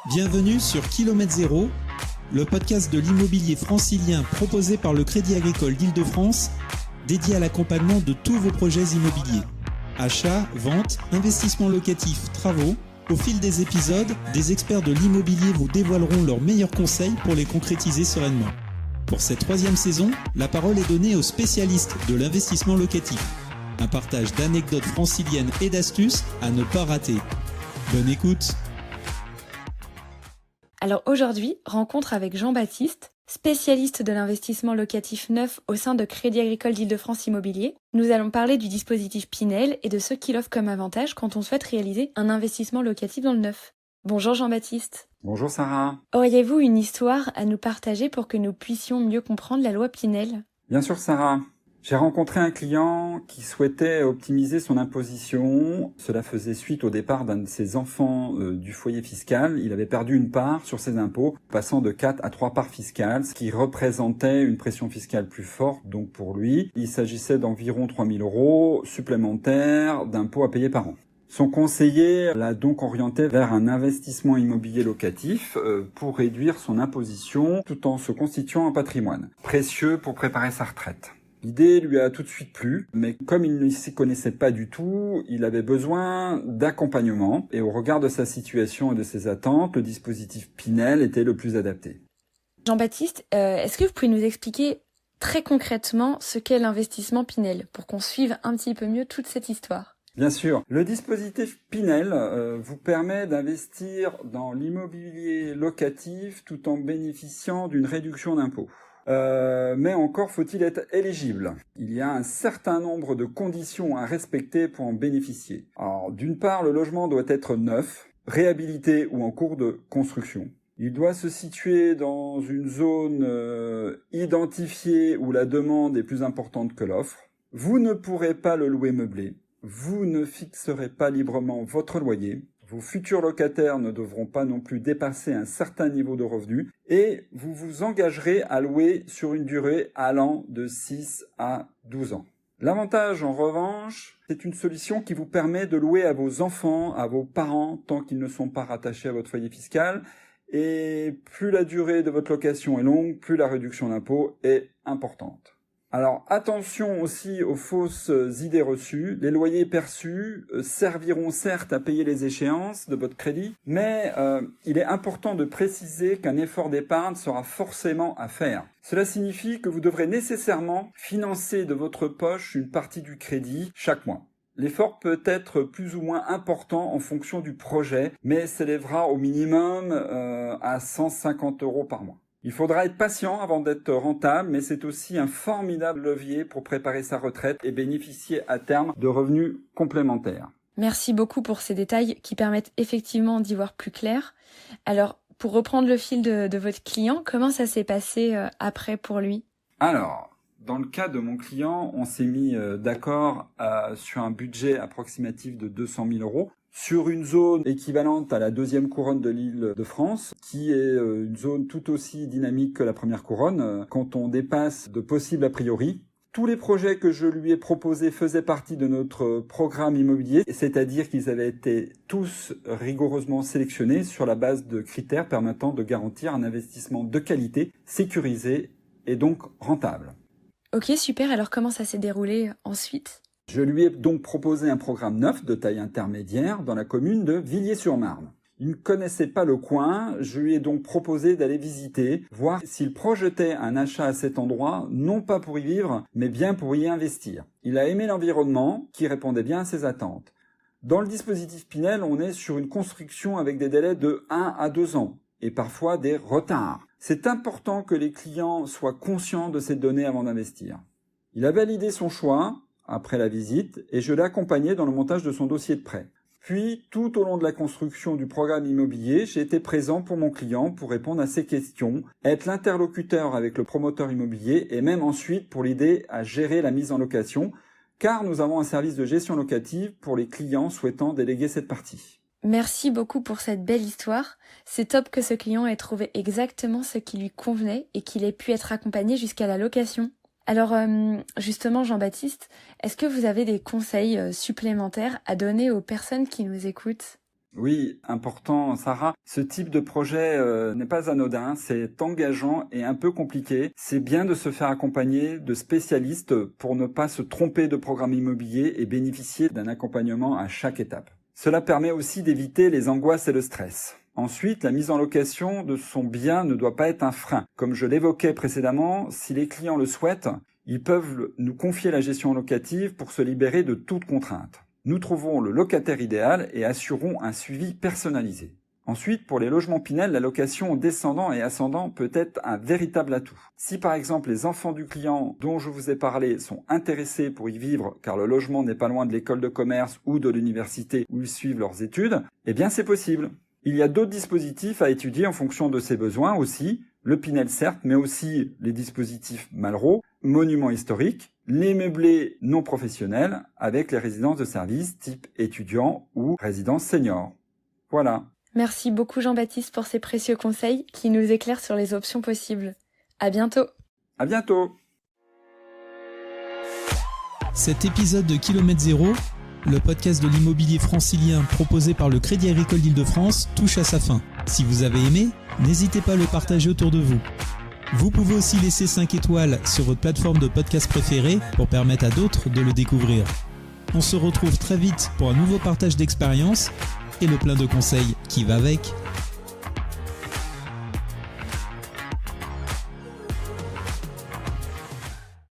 Bienvenue sur Kilomètre Zéro, le podcast de l'immobilier francilien proposé par le Crédit Agricole d'Île-de-France, dédié à l'accompagnement de tous vos projets immobiliers. Achat, vente, investissement locatif, travaux. Au fil des épisodes, des experts de l'immobilier vous dévoileront leurs meilleurs conseils pour les concrétiser sereinement. Pour cette 3e saison, la parole est donnée aux spécialistes de l'investissement locatif. Un partage d'anecdotes franciliennes et d'astuces à ne pas rater. Bonne écoute! Alors aujourd'hui, rencontre avec Jean-Baptiste, spécialiste de l'investissement locatif neuf au sein de Crédit Agricole d'Île-de-France Immobilier. Nous allons parler du dispositif Pinel et de ce qu'il offre comme avantage quand on souhaite réaliser un investissement locatif dans le neuf. Bonjour Jean-Baptiste. Bonjour Sarah. Auriez-vous une histoire à nous partager pour que nous puissions mieux comprendre la loi Pinel ? Bien sûr Sarah. J'ai rencontré un client qui souhaitait optimiser son imposition. Cela faisait suite au départ d'un de ses enfants du foyer fiscal. Il avait perdu une part sur ses impôts, passant de 4 à 3 parts fiscales, ce qui représentait une pression fiscale plus forte. Donc pour lui, il s'agissait d'environ 3 000 € supplémentaires d'impôts à payer par an. Son conseiller l'a donc orienté vers un investissement immobilier locatif pour réduire son imposition tout en se constituant un patrimoine précieux pour préparer sa retraite. L'idée lui a tout de suite plu, mais comme il ne s'y connaissait pas du tout, il avait besoin d'accompagnement et au regard de sa situation et de ses attentes, le dispositif Pinel était le plus adapté. Jean-Baptiste, est-ce que vous pouvez nous expliquer très concrètement ce qu'est l'investissement Pinel pour qu'on suive un petit peu mieux toute cette histoire ? Bien sûr, le dispositif Pinel vous permet d'investir dans l'immobilier locatif tout en bénéficiant d'une réduction d'impôt. Mais encore faut-il être éligible. Il y a un certain nombre de conditions à respecter pour en bénéficier. Alors, d'une part, le logement doit être neuf, réhabilité ou en cours de construction. Il doit se situer dans une zone identifiée où la demande est plus importante que l'offre. Vous ne pourrez pas le louer meublé. Vous ne fixerez pas librement votre loyer. Vos futurs locataires ne devront pas non plus dépasser un certain niveau de revenus et vous vous engagerez à louer sur une durée allant de 6 à 12 ans. L'avantage, en revanche, c'est une solution qui vous permet de louer à vos enfants, à vos parents, tant qu'ils ne sont pas rattachés à votre foyer fiscal. Et plus la durée de votre location est longue, plus la réduction d'impôt est importante. Alors attention aussi aux fausses idées reçues. Les loyers perçus serviront certes à payer les échéances de votre crédit, mais il est important de préciser qu'un effort d'épargne sera forcément à faire. Cela signifie que vous devrez nécessairement financer de votre poche une partie du crédit chaque mois. L'effort peut être plus ou moins important en fonction du projet, mais s'élèvera au minimum à 150 € par mois. Il faudra être patient avant d'être rentable, mais c'est aussi un formidable levier pour préparer sa retraite et bénéficier à terme de revenus complémentaires. Merci beaucoup pour ces détails qui permettent effectivement d'y voir plus clair. Alors, pour reprendre le fil de votre client, comment ça s'est passé après pour lui ? Alors, dans le cas de mon client, on s'est mis d'accord sur un budget approximatif de 200 000 € sur une zone équivalente à la 2e couronne de l'Île-de-France, qui est une zone tout aussi dynamique que la 1re couronne, quand on dépasse de possibles a priori. Tous les projets que je lui ai proposés faisaient partie de notre programme immobilier, c'est-à-dire qu'ils avaient été tous rigoureusement sélectionnés sur la base de critères permettant de garantir un investissement de qualité, sécurisé et donc rentable. Ok, super. Alors comment ça s'est déroulé ensuite ? Je lui ai donc proposé un programme neuf de taille intermédiaire dans la commune de Villiers-sur-Marne. Il ne connaissait pas le coin, je lui ai donc proposé d'aller visiter, voir s'il projetait un achat à cet endroit, non pas pour y vivre, mais bien pour y investir. Il a aimé l'environnement, qui répondait bien à ses attentes. Dans le dispositif Pinel, on est sur une construction avec des délais de 1 à 2 ans, et parfois des retards. C'est important que les clients soient conscients de ces données avant d'investir. Il a validé son choix après la visite et je l'ai accompagné dans le montage de son dossier de prêt. Puis, tout au long de la construction du programme immobilier, j'ai été présent pour mon client pour répondre à ses questions, être l'interlocuteur avec le promoteur immobilier et même ensuite pour l'aider à gérer la mise en location, car nous avons un service de gestion locative pour les clients souhaitant déléguer cette partie. Merci beaucoup pour cette belle histoire. C'est top que ce client ait trouvé exactement ce qui lui convenait et qu'il ait pu être accompagné jusqu'à la location. Alors justement Jean-Baptiste, est-ce que vous avez des conseils supplémentaires à donner aux personnes qui nous écoutent ? Oui, important, Sarah. Ce type de projet n'est pas anodin, c'est engageant et un peu compliqué. C'est bien de se faire accompagner de spécialistes pour ne pas se tromper de programme immobilier et bénéficier d'un accompagnement à chaque étape. Cela permet aussi d'éviter les angoisses et le stress. Ensuite, la mise en location de son bien ne doit pas être un frein. Comme je l'évoquais précédemment, si les clients le souhaitent, ils peuvent nous confier la gestion locative pour se libérer de toute contrainte. Nous trouverons le locataire idéal et assurerons un suivi personnalisé. Ensuite, pour les logements Pinel, la location descendant et ascendant peut être un véritable atout. Si par exemple les enfants du client dont je vous ai parlé sont intéressés pour y vivre car le logement n'est pas loin de l'école de commerce ou de l'université où ils suivent leurs études, eh bien c'est possible. Il y a d'autres dispositifs à étudier en fonction de ses besoins aussi, le Pinel certes, mais aussi les dispositifs Malraux, monuments historiques, les meublés non professionnels avec les résidences de service type étudiant ou résidence senior. Voilà. Merci beaucoup Jean-Baptiste pour ces précieux conseils qui nous éclairent sur les options possibles. À bientôt. À bientôt. Cet épisode de Kilomètre Zéro, le podcast de l'immobilier francilien proposé par le Crédit Agricole d'Île-de-France, touche à sa fin. Si vous avez aimé, n'hésitez pas à le partager autour de vous. Vous pouvez aussi laisser 5 étoiles sur votre plateforme de podcast préférée pour permettre à d'autres de le découvrir. On se retrouve très vite pour un nouveau partage d'expériences et le plein de conseils qui va avec.